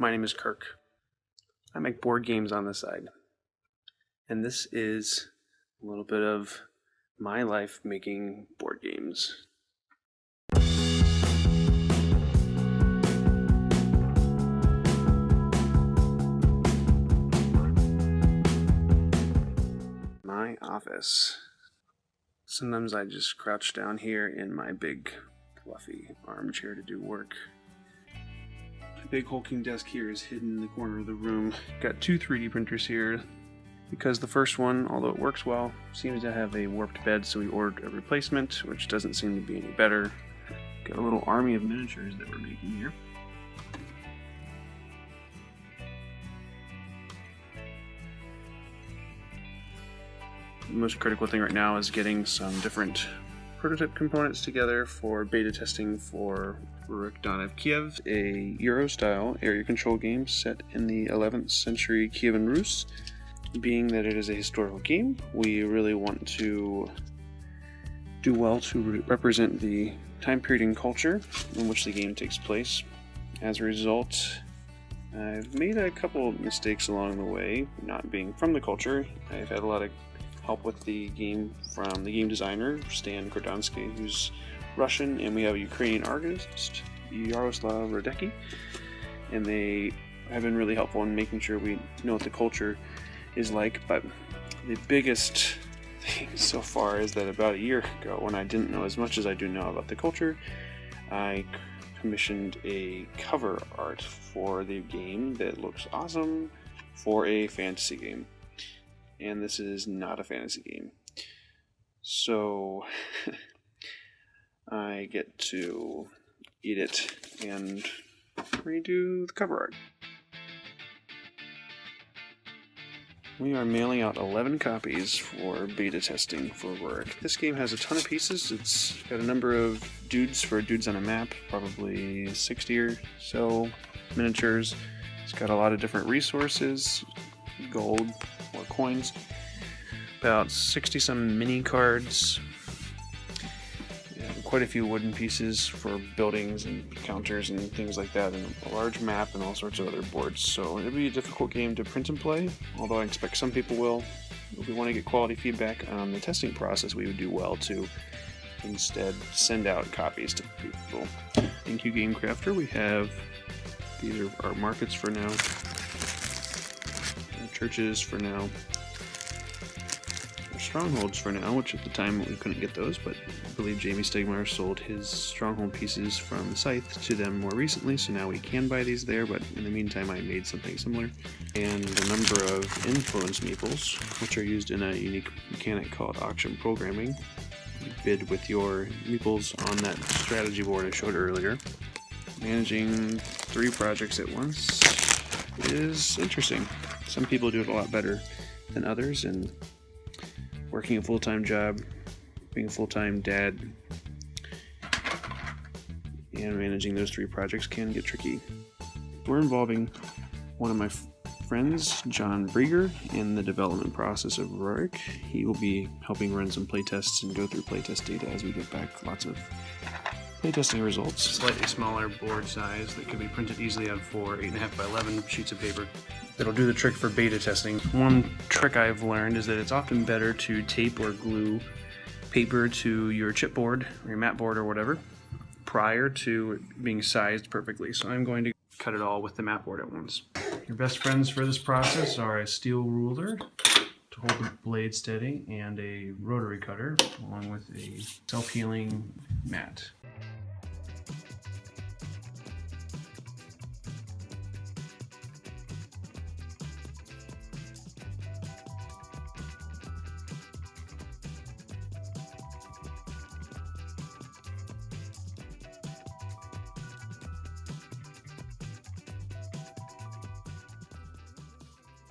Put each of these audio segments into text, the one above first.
My name is Kirk. I make board games on the side. And this is a little bit of my life making board games. My office. Sometimes I just crouch down here in my big fluffy armchair to do work. The big hulking desk here is hidden in the corner of the room. Got two 3D printers here because the first one, although it works well, seems to have a warped bed, so we ordered a replacement, which doesn't seem to be any better. Got a little army of miniatures that we're making here. The most critical thing right now is getting some different prototype components together for beta testing for Rurik, Kiev, a Euro-style area control game set in the 11th century Kievan Rus. Being that it is a historical game, we really want to do well to represent the time period and culture in which the game takes place. As a result, I've made a couple of mistakes along the way, not being from the culture. I've had a lot of help with the game from the game designer, Stan Kordonsky, who's Russian, and we have a Ukrainian artist, Yaroslav Radecki, and they have been really helpful in making sure we know what the culture is like. But the biggest thing so far is that about a year ago, when I didn't know as much as I do now about the culture, I commissioned a cover art for the game that looks awesome for a fantasy game. And this is not a fantasy game. So I get to eat it and redo the cover art. We are mailing out 11 copies for beta testing for Rurik. This game has a ton of pieces. It's got a number of dudes for dudes on a map, probably 60 or so miniatures. It's got a lot of different resources, gold or coins, about 60 some mini cards, and quite a few wooden pieces for buildings and counters and things like that, and a large map and all sorts of other boards. So it'll be a difficult game to print and play, although I expect some people will. If we want to get quality feedback on the testing process, we would do well to instead send out copies to people. Thank you, Game Crafter. We have, these are our markets for now, churches for now, or strongholds for now, which at the time we couldn't get those, but I believe Jamie Stegmaier sold his stronghold pieces from Scythe to them more recently, so now we can buy these there, but in the meantime I made something similar. And a number of influence meeples, which are used in a unique mechanic called auction programming. You bid with your meeples on that strategy board I showed earlier. Managing 3 projects at once is interesting. Some people do it a lot better than others, and working a full-time job, being a full-time dad, and managing those 3 projects can get tricky. We're involving one of my friends, John Brieger, in the development process of Rurik. He will be helping run some playtests and go through playtest data as we get back lots of playtesting results. Slightly smaller board size that can be printed easily out for 8.5 by 11 sheets of paper. That'll do the trick for beta testing. One trick I've learned is that it's often better to tape or glue paper to your chipboard or your mat board or whatever prior to it being sized perfectly. So I'm going to cut it all with the mat board at once. Your best friends for this process are a steel ruler to hold the blade steady and a rotary cutter along with a self-healing mat.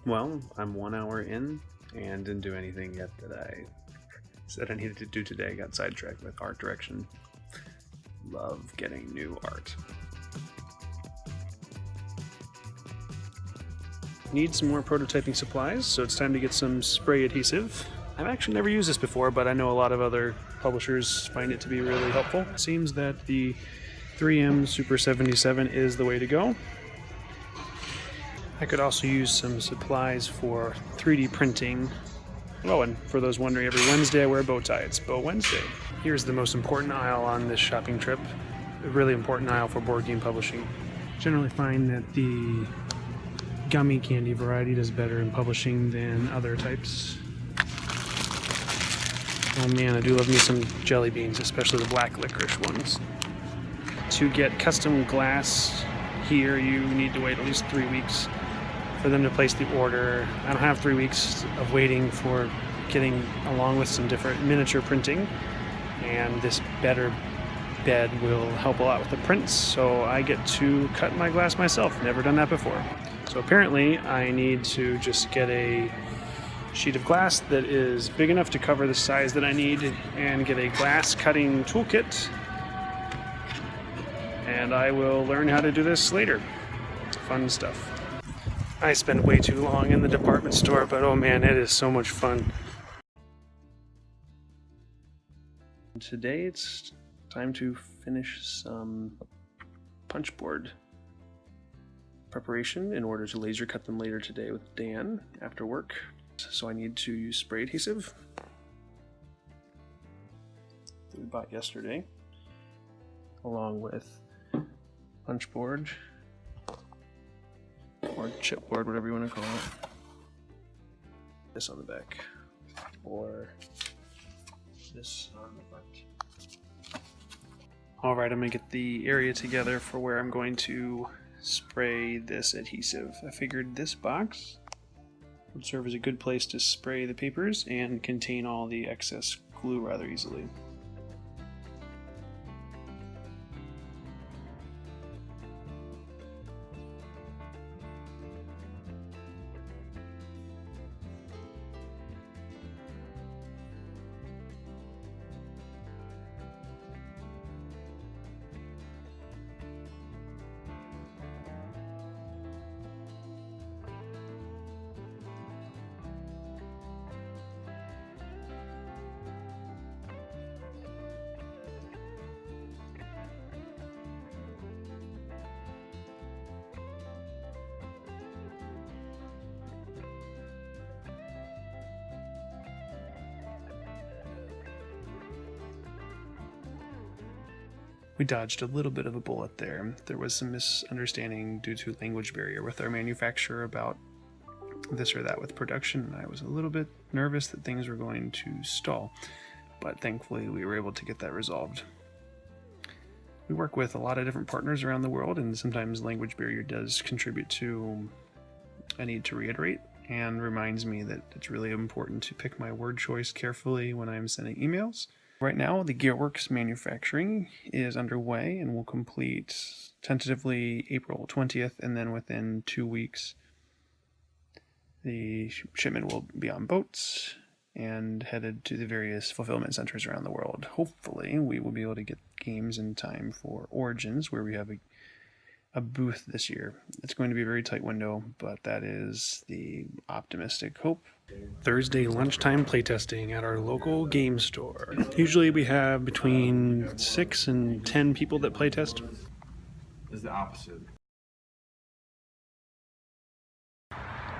Well, I'm 1 hour in and didn't do anything yet that I said I needed to do today. I got sidetracked with art direction. Love getting new art. Need some more prototyping supplies, so it's time to get some spray adhesive. I've actually never used this before, but I know a lot of other publishers find it to be really helpful. It seems that the 3M Super 77 is the way to go. I could also use some supplies for 3D printing. Oh, and for those wondering, every Wednesday I wear a bow tie. It's Bow Wednesday. Here's the most important aisle on this shopping trip. A really important aisle for board game publishing. Generally find that the gummy candy variety does better in publishing than other types. Oh man, I do love me some jelly beans, especially the black licorice ones. To get custom glass here, you need to wait at least 3 weeks for them to place the order. I don't have 3 weeks of waiting for getting along with some different miniature printing, and this better bed will help a lot with the prints, so I get to cut my glass myself. Never done that before. So apparently I need to just get a sheet of glass that is big enough to cover the size that I need and get a glass cutting toolkit, and I will learn how to do this later. Fun stuff. I spend way too long in the department store, but oh man, it is so much fun. Today it's time to finish some punch board preparation in order to laser cut them later today with Dan after work. So I need to use spray adhesive that we bought yesterday, along with punch board or chipboard, whatever you want to call it. This on the back, or this on the front. Alright, I'm going to get the area together for where I'm going to spray this adhesive. I figured this box would serve as a good place to spray the papers and contain all the excess glue rather easily. We dodged a little bit of a bullet there. There was some misunderstanding due to language barrier with our manufacturer about this or that with production, and I was a little bit nervous that things were going to stall, but thankfully we were able to get that resolved. We work with a lot of different partners around the world, and sometimes language barrier does contribute to a need to reiterate and reminds me that it's really important to pick my word choice carefully when I'm sending emails. Right now, the Gearworks manufacturing is underway and will complete tentatively April 20th, and then within 2 weeks, the shipment will be on boats and headed to the various fulfillment centers around the world. Hopefully, we will be able to get games in time for Origins, where we have a booth this year. It's going to be a very tight window, but that is the optimistic hope. Thursday lunchtime playtesting at our local game store. Usually we have between 6 and 10 people that playtest. Is the opposite.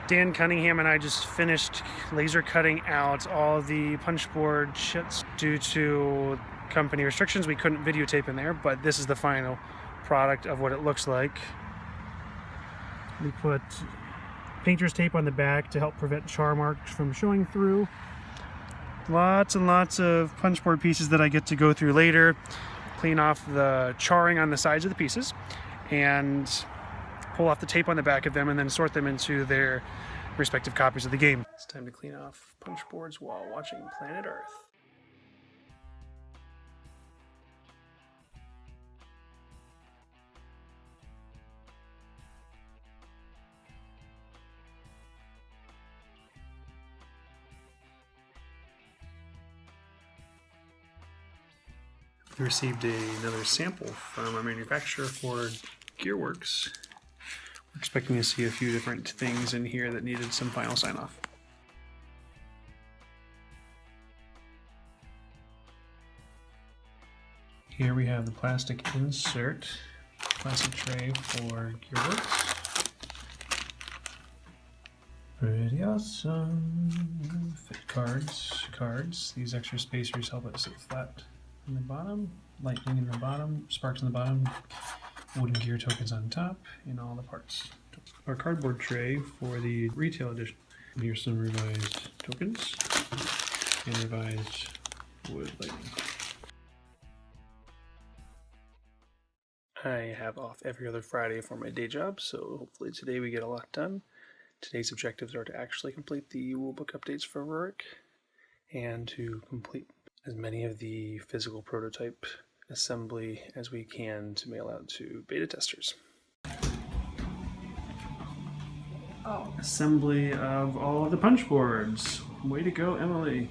Dan Cunningham and I just finished laser cutting out all the punch board shits. Due to company restrictions, we couldn't videotape in there, but this is the final product of what it looks like. We put painter's tape on the back to help prevent char marks from showing through. Lots and lots of punch board pieces that I get to go through later, clean off the charring on the sides of the pieces, and pull off the tape on the back of them, and then sort them into their respective copies of the game. It's time to clean off punch boards while watching Planet Earth. We received another sample from our manufacturer for Gearworks. We're expecting to see a few different things in here that needed some final sign-off. Here we have the plastic insert, plastic tray for Gearworks. Pretty awesome. Fit cards. These extra spacers help it sit flat in the bottom, lightning in the bottom, sparks in the bottom, wooden gear tokens on top, and all the parts. Our cardboard tray for the retail edition. Here's some revised tokens and revised wood lightning. I have off every other Friday for my day job, so hopefully today we get a lot done. Today's objectives are to actually complete the rulebook updates for Rurik and to complete as many of the physical prototype assembly as we can to mail out to beta testers. Assembly of all of the punch boards. Way to go, Emily.